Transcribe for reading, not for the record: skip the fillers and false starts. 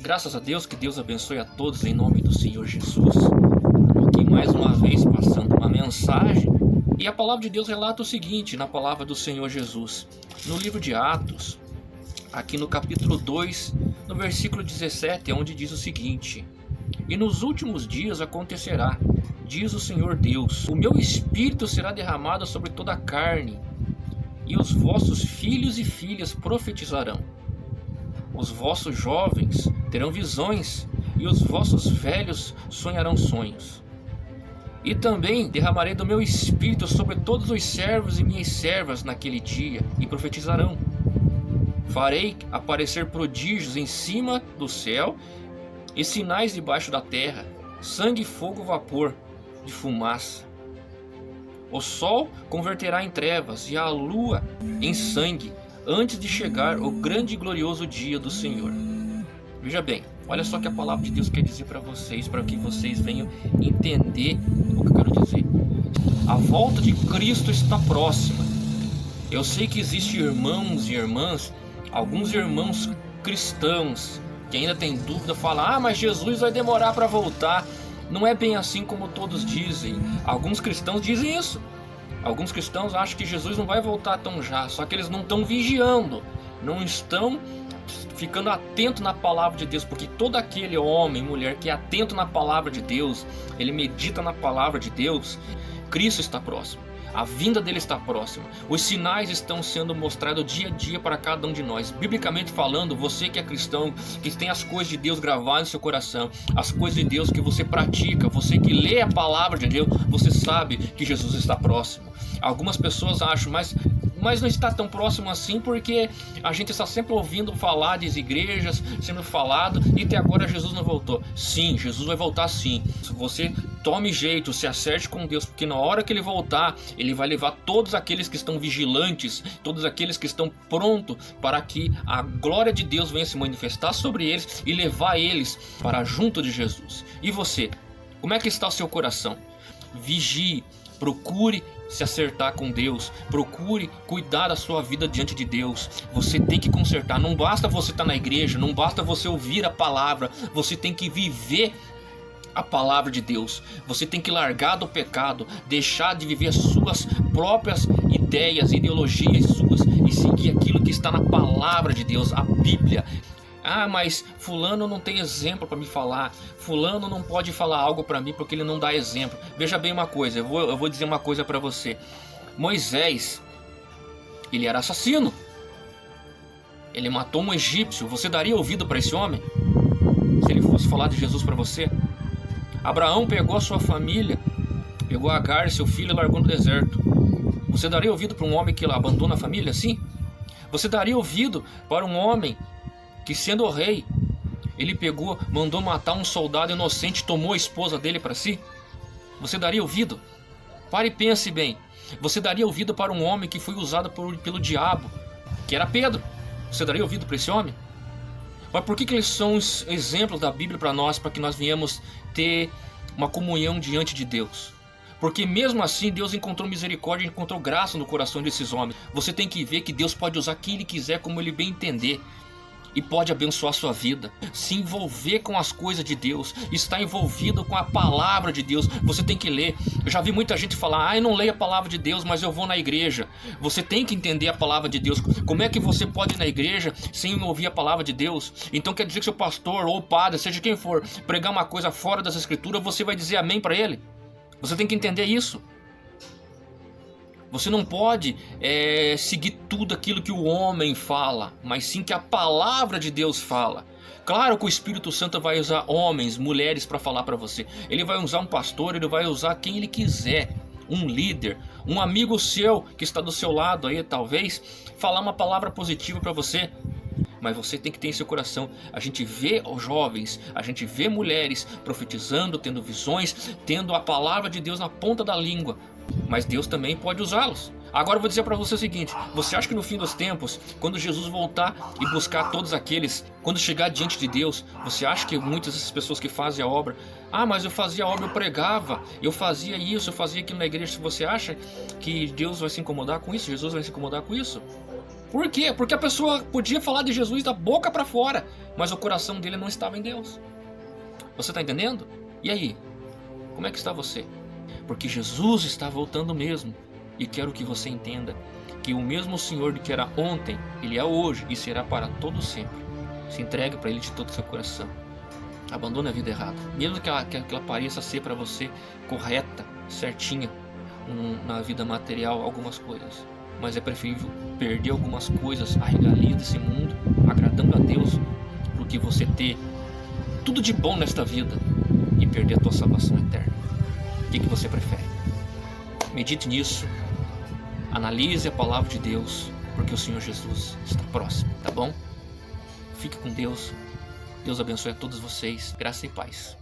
Graças a Deus, que Deus abençoe a todos em nome do Senhor Jesus. Aqui mais uma vez passando uma mensagem, e a palavra de Deus relata o seguinte na palavra do Senhor Jesus. No livro de Atos, aqui no capítulo 2, no versículo 17, é onde diz o seguinte: E nos últimos dias acontecerá, diz o Senhor Deus, o meu Espírito será derramado sobre toda a carne, e os vossos filhos e filhas profetizarão. Os vossos jovens terão visões, e os vossos velhos sonharão sonhos. E também derramarei do meu Espírito sobre todos os servos e minhas servas naquele dia, e profetizarão. Farei aparecer prodígios em cima do céu, e sinais debaixo da terra, sangue, fogo, vapor de fumaça. O sol converterá em trevas e a lua em sangue, antes de chegar o grande e glorioso dia do Senhor. Veja bem, olha só que a palavra de Deus quer dizer para vocês, para que vocês venham entender o que eu quero dizer. A volta de Cristo está próxima. Eu sei que existem irmãos e irmãs, alguns irmãos cristãos, que ainda tem dúvida, falam: mas Jesus vai demorar para voltar. Não é bem assim como todos dizem. Alguns cristãos dizem isso. Alguns cristãos acham que Jesus não vai voltar tão já, só que eles não estão vigiando, não estão ficando atento na palavra de Deus, porque todo aquele homem, mulher que é atento na palavra de Deus, ele medita na palavra de Deus, Cristo está próximo. A vinda dele está próxima. Os sinais estão sendo mostrados dia a dia para cada um de nós. Biblicamente falando, você que é cristão, que tem as coisas de Deus gravadas no seu coração, as coisas de Deus que você pratica, você que lê a palavra de Deus, você sabe que Jesus está próximo. Algumas pessoas acham, mas não está tão próximo assim, porque a gente está sempre ouvindo falar das igrejas, sendo falado, e até agora Jesus não voltou. Sim, Jesus vai voltar sim. Se você tome jeito, se acerte com Deus, porque na hora que ele voltar, ele vai levar todos aqueles que estão vigilantes, todos aqueles que estão prontos para que a glória de Deus venha se manifestar sobre eles e levar eles para junto de Jesus. E você, como é que está o seu coração? Vigie, procure se acertar com Deus, procure cuidar da sua vida diante de Deus. Você tem que consertar, não basta você estar na igreja, não basta você ouvir a palavra, você tem que viver a palavra de Deus. Você tem que largar do pecado, deixar de viver as suas próprias ideias, ideologias suas, e seguir aquilo que está na palavra de Deus, a Bíblia. Mas fulano não tem exemplo para me falar, fulano não pode falar algo para mim porque ele não dá exemplo. Veja bem uma coisa, eu vou dizer uma coisa para você. Moisés, ele era assassino, ele matou um egípcio. Você daria ouvido para esse homem se ele fosse falar de Jesus para você? Abraão pegou a sua família, pegou Agar, seu filho, e largou no deserto. Você daria ouvido para um homem que abandona a família assim? Você daria ouvido para um homem que, sendo o rei, ele mandou matar um soldado inocente e tomou a esposa dele para si? Você daria ouvido? Pare e pense bem. Você daria ouvido para um homem que foi usado pelo diabo, que era Pedro? Você daria ouvido para esse homem? Mas por que eles são os exemplos da Bíblia para nós, para que nós venhamos ter uma comunhão diante de Deus? Porque mesmo assim Deus encontrou misericórdia, encontrou graça no coração desses homens. Você tem que ver que Deus pode usar quem Ele quiser, como Ele bem entender, e pode abençoar a sua vida. Se envolver com as coisas de Deus, estar envolvido com a palavra de Deus. Você tem que ler. Eu já vi muita gente falar: eu não leio a palavra de Deus, mas eu vou na igreja. Você tem que entender a palavra de Deus. Como é que você pode ir na igreja sem ouvir a palavra de Deus? Então quer dizer que seu pastor ou padre, seja quem for, pregar uma coisa fora das escrituras, você vai dizer amém para ele? Você tem que entender isso. Você não pode seguir tudo aquilo que o homem fala, mas sim que a palavra de Deus fala. Claro que o Espírito Santo vai usar homens, mulheres para falar para você. Ele vai usar um pastor, ele vai usar quem ele quiser. Um líder, um amigo seu que está do seu lado aí, talvez, falar uma palavra positiva para você. Mas você tem que ter em seu coração. A gente vê os jovens, a gente vê mulheres profetizando, tendo visões, tendo a palavra de Deus na ponta da língua. Mas Deus também pode usá-los. Agora eu vou dizer para você o seguinte: você acha que no fim dos tempos, quando Jesus voltar e buscar todos aqueles, quando chegar diante de Deus, você acha que muitas dessas pessoas que fazem a obra, mas eu fazia a obra, eu pregava, eu fazia isso, eu fazia aquilo na igreja, você acha que Deus vai se incomodar com isso? Jesus vai se incomodar com isso? Por quê? Porque a pessoa podia falar de Jesus da boca para fora, mas o coração dele não estava em Deus. Você está entendendo? E aí? Como é que está você? Porque Jesus está voltando mesmo. E quero que você entenda que o mesmo Senhor que era ontem, Ele é hoje e será para todo sempre. Se entregue para Ele de todo o seu coração. Abandone a vida errada. Mesmo que ela pareça ser para você correta, certinha, na vida material, algumas coisas. Mas é preferível perder algumas coisas, a regalia desse mundo, agradando a Deus, do que você ter tudo de bom nesta vida e perder a tua salvação eterna. O que você prefere? Medite nisso, analise a palavra de Deus, porque o Senhor Jesus está próximo, tá bom? Fique com Deus. Deus abençoe a todos vocês. Graça e paz.